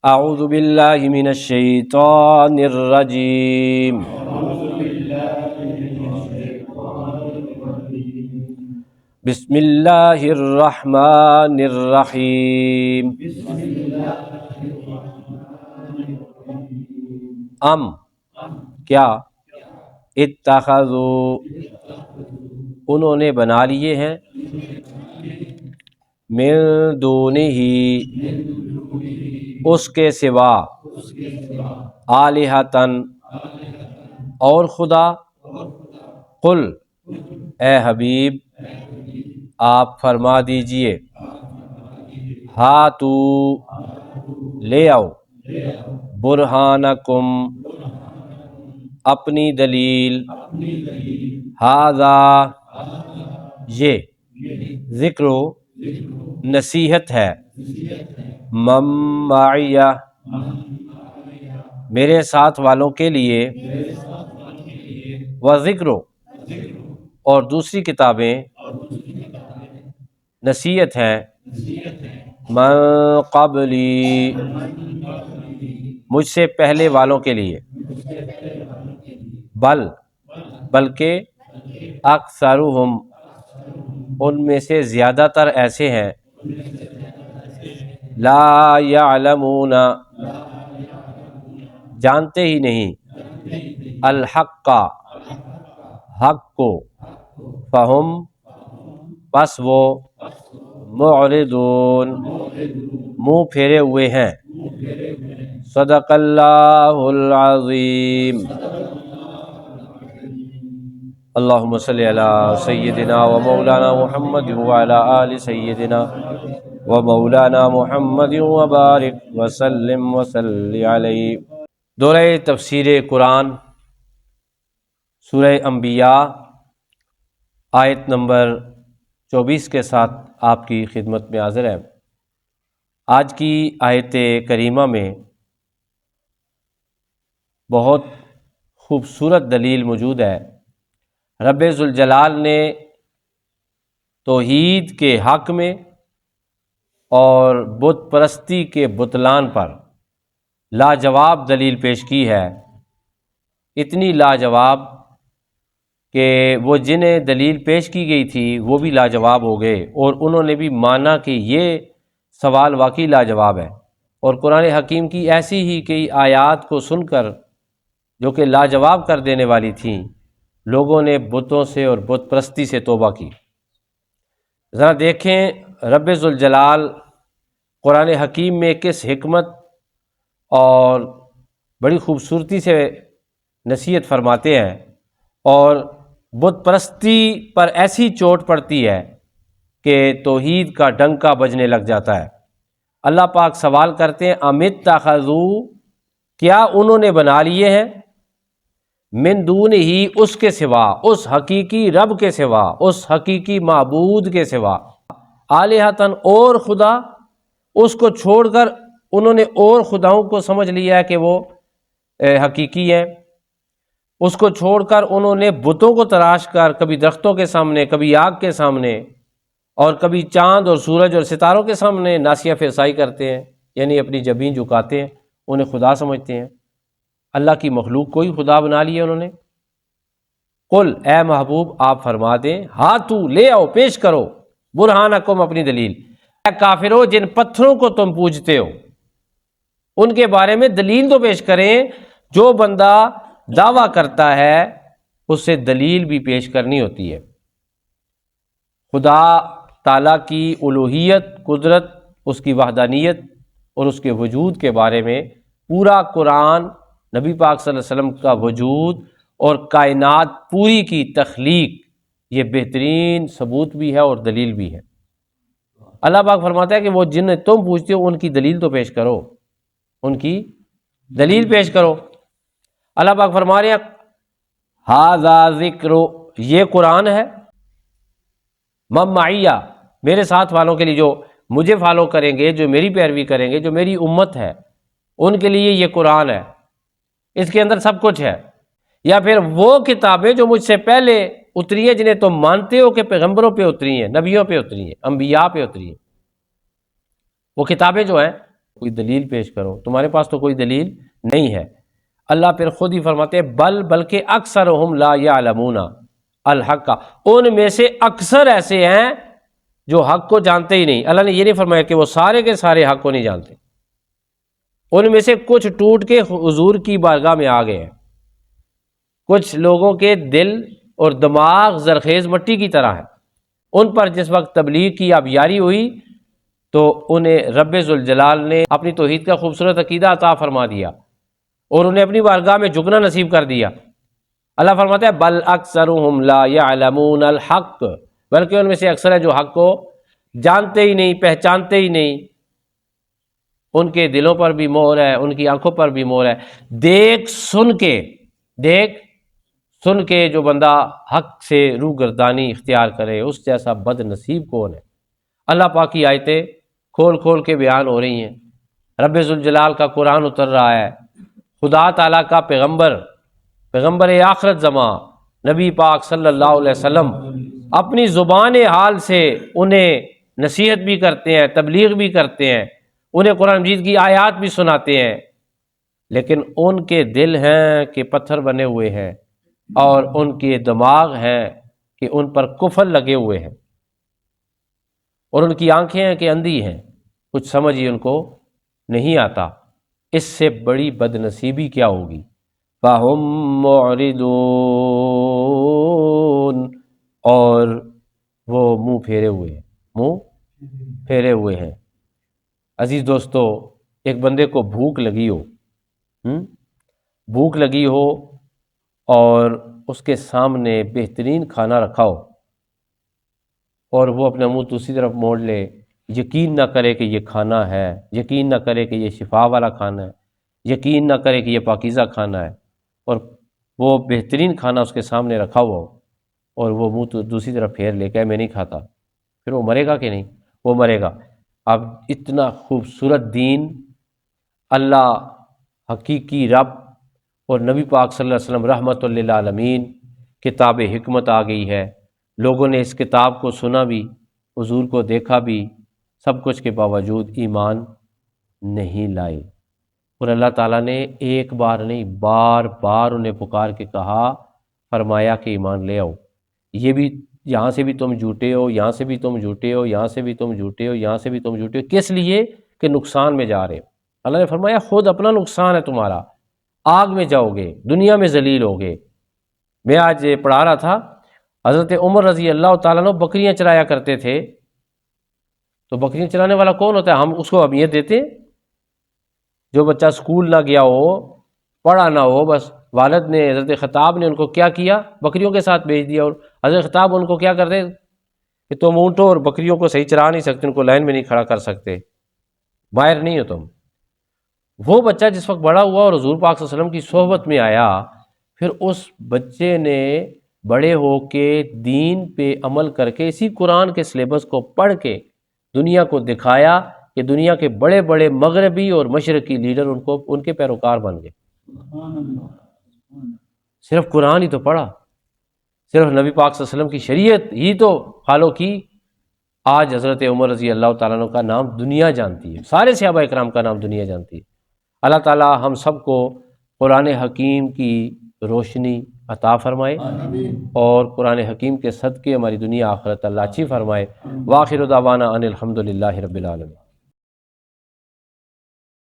اعوذ باللہ من الشیطان الرجیم بسم اللہ الرحمن الرحیم کیا اتخذوا انہوں نے بنا لیے ہیں من دونہ اس کے سوا آلہۃً اور خدا قل اے حبیب آپ فرما دیجئے ہاتو لے آؤ برہانکم اپنی دلیل ھذا یہ ذکر نصیحت ہے من معی میرے ساتھ والوں کے لیے وذکر اور دوسری کتابیں نصیحت ہیں من قبلی مجھ سے پہلے والوں کے لیے بلکہ اکثرہم ان میں سے زیادہ تر ایسے ہیں لا یعلمون جانتے ہی نہیں الحق حق کو فہم بس وہ معرضون منہ پھیرے ہوئے ہیں صدق اللہ العظیم اللہم صلی علی سیدنا و مولانا محمد وعلی آل سیدنا و مولانا محمد وبارک وسلم وصلی علیہ۔ دورہ تفسیر قرآن سورہ انبیاء آیت نمبر 24 کے ساتھ آپ کی خدمت میں حاضر ہے۔ آج کی آیت کریمہ میں بہت خوبصورت دلیل موجود ہے۔ رب ذوالجلال نے توحید کے حق میں اور بت پرستی کے بطلان پر لاجواب دلیل پیش کی ہے، اتنی لاجواب کہ وہ جنہیں دلیل پیش کی گئی تھی وہ بھی لاجواب ہو گئے اور انہوں نے بھی مانا کہ یہ سوال واقعی لاجواب ہے۔ اور قرآن حکیم کی ایسی ہی کئی آیات کو سن کر جو کہ لاجواب کر دینے والی تھیں، لوگوں نے بتوں سے اور بت پرستی سے توبہ کی۔ ذرا دیکھیں رب ذوالجلال قرآن حکیم میں کس حکمت اور بڑی خوبصورتی سے نصیحت فرماتے ہیں، اور بت پرستی پر ایسی چوٹ پڑتی ہے کہ توحید کا ڈنکا بجنے لگ جاتا ہے۔ اللہ پاک سوال کرتے ہیں ام اتخذوا کیا انہوں نے بنا لیے ہیں من دونہ اس کے سوا، اس حقیقی رب کے سوا، اس حقیقی معبود کے سوا آلہۃً اور خدا، اس کو چھوڑ کر انہوں نے اور خداؤں کو سمجھ لیا ہے کہ وہ حقیقی ہیں۔ اس کو چھوڑ کر انہوں نے بتوں کو تراش کر کبھی درختوں کے سامنے، کبھی آگ کے سامنے، اور کبھی چاند اور سورج اور ستاروں کے سامنے ناسیہ فرسائی کرتے ہیں، یعنی اپنی جبین جھکاتے ہیں، انہیں خدا سمجھتے ہیں۔ اللہ کی مخلوق کو ہی خدا بنا لیا انہوں نے۔ قل اے محبوب آپ فرما دیں ہاتو لے آؤ، پیش کرو برہانکم اپنی دلیل، اے کافرو جن پتھروں کو تم پوجتے ہو ان کے بارے میں دلیل تو پیش کریں۔ جو بندہ دعویٰ کرتا ہے اس سے دلیل بھی پیش کرنی ہوتی ہے۔ خدا تعالیٰ کی الوہیت، قدرت، اس کی وحدانیت اور اس کے وجود کے بارے میں پورا قرآن، نبی پاک صلی اللہ علیہ وسلم کا وجود اور کائنات پوری کی تخلیق، یہ بہترین ثبوت بھی ہے اور دلیل بھی ہے۔ اللہ پاک فرماتا ہے کہ وہ جن تم پوچھتے ہو ان کی دلیل تو پیش کرو، ان کی دلیل پیش کرو۔ اللہ پاک فرما رہے ہیں ھذا ذکر، یہ قرآن ہے، من معی میرے ساتھ والوں کے لیے، جو مجھے فالو کریں گے، جو میری پیروی کریں گے، جو میری امت ہے، ان کے لیے یہ قرآن ہے، اس کے اندر سب کچھ ہے۔ یا پھر وہ کتابیں جو مجھ سے پہلے اتری ہیں، جنہیں تم مانتے ہو کہ پیغمبروں پہ اتری ہیں، نبیوں پہ اتری ہیں، انبیاء پہ اتری ہیں، وہ کتابیں جو ہیں کوئی دلیل پیش کرو، تمہارے پاس تو کوئی دلیل نہیں ہے۔ اللہ پھر خود ہی فرماتے ہیں بلکہ اکثرہم لا یعلمون الحق، ان میں سے اکثر ایسے ہیں جو حق کو جانتے ہی نہیں۔ اللہ نے یہ نہیں فرمایا کہ وہ سارے کے سارے حق کو نہیں جانتے، ان میں سے کچھ ٹوٹ کے حضور کی بارگاہ میں آ گئے ہیں۔ کچھ لوگوں کے دل اور دماغ زرخیز مٹی کی طرح ہے، ان پر جس وقت تبلیغ کی آبیاری ہوئی تو انہیں رب ذوالجلال نے اپنی توحید کا خوبصورت عقیدہ عطا فرما دیا اور انہیں اپنی بارگاہ میں جھکنا نصیب کر دیا۔ اللہ فرماتا ہے بل اکثرهم لا يعلمون الحق، بلکہ ان میں سے اکثر ہے جو حق کو جانتے ہی نہیں، پہچانتے ہی نہیں۔ ان کے دلوں پر بھی مہر ہے، ان کی آنکھوں پر بھی مہر ہے۔ دیکھ سن کے جو بندہ حق سے روگردانی اختیار کرے، اس جیسا بد نصیب کون ہے؟ اللہ پاک کی آیتیں کھول کے بیان ہو رہی ہیں، رب ذوالجلال کا قرآن اتر رہا ہے، خدا تعالیٰ کا پیغمبر آخرت زمان نبی پاک صلی اللہ علیہ وسلم اپنی زبان حال سے انہیں نصیحت بھی کرتے ہیں، تبلیغ بھی کرتے ہیں، انہیں قرآن مجید کی آیات بھی سناتے ہیں، لیکن ان کے دل ہیں کہ پتھر بنے ہوئے ہیں اور ان کے دماغ ہیں کہ ان پر کفل لگے ہوئے ہیں، اور ان کی آنکھیں ہیں کہ اندھی ہیں، کچھ سمجھ ہی ان کو نہیں آتا۔ اس سے بڑی بد نصیبی کیا ہوگی؟ فَهُمْ مُعْرِضُونَ، اور وہ منہ پھیرے ہوئے ہیں۔ عزیز دوستو، ایک بندے کو بھوک لگی ہو اور اس کے سامنے بہترین کھانا رکھا ہو اور وہ اپنا منہ دوسری طرف موڑ لے، یقین نہ کرے کہ یہ کھانا ہے، یقین نہ کرے کہ یہ شفا والا کھانا ہے، یقین نہ کرے کہ یہ پاکیزہ کھانا ہے، اور وہ بہترین کھانا اس کے سامنے رکھا ہوا ہو اور وہ منہ دوسری طرف پھیر لے کہ میں نہیں کھاتا، پھر وہ مرے گا کہ نہیں؟ وہ مرے گا۔ اب اتنا خوبصورت دین، اللہ حقیقی رب اور نبی پاک صلی اللہ علیہ وسلم رحمت للعالمین، کتاب حکمت آ گئی ہے، لوگوں نے اس کتاب کو سنا بھی، حضور کو دیکھا بھی، سب کچھ کے باوجود ایمان نہیں لائے، اور اللہ تعالیٰ نے ایک بار نہیں بار بار انہیں پکار کے کہا، فرمایا کہ ایمان لے آؤ۔ یہ بھی یہاں سے بھی تم جھوٹے ہو، یہاں سے بھی تم جھوٹے ہو، یہاں سے بھی تم جھوٹے ہو، یہاں سے بھی تم جھوٹے ہو، کس لیے؟ کہ نقصان میں جا رہے ہو۔ اللہ نے فرمایا خود اپنا نقصان ہے تمہارا، آگ میں جاؤ گے، دنیا میں ذلیل ہوگے۔ میں آج پڑھا رہا تھا، حضرت عمر رضی اللہ تعالیٰ عنہ بکریاں چرایا کرتے تھے، تو بکریاں چرانے والا کون ہوتا ہے؟ ہم اس کو اہمیت دیتے ہیں؟ جو بچہ اسکول نہ گیا ہو، پڑھا نہ ہو، بس والد نے، حضرت خطاب نے ان کو کیا کیا؟ بکریوں کے ساتھ بھیج دیا، اور حضرت خطاب ان کو کیا کرتے کہ تم اونٹوں اور بکریوں کو صحیح چرا نہیں سکتے، ان کو لائن میں نہیں کھڑا کر سکتے، باہر نہیں ہو تم۔ وہ بچہ جس وقت بڑا ہوا اور حضور پاک صلی اللہ علیہ وسلم کی صحبت میں آیا، پھر اس بچے نے بڑے ہو کے دین پہ عمل کر کے اسی قرآن کے سلیبس کو پڑھ کے دنیا کو دکھایا کہ دنیا کے بڑے بڑے مغربی اور مشرقی لیڈر ان کے پیروکار بن گئے۔ صرف قرآن ہی تو پڑھا، صرف نبی پاک صلی اللہ علیہ وسلم کی شریعت ہی تو فالو کی، آج حضرت عمر رضی اللہ تعالیٰ عنہ کا نام دنیا جانتی ہے، سارے صحابہ اکرام کا نام دنیا جانتی ہے۔ اللہ تعالیٰ ہم سب کو قرآن حکیم کی روشنی عطا فرمائے اور قرآن حکیم کے صدقے ہماری دنیا آخرت اللہ اچھی فرمائے۔ وآخر دعوانا ان الحمد للہ رب العالمین۔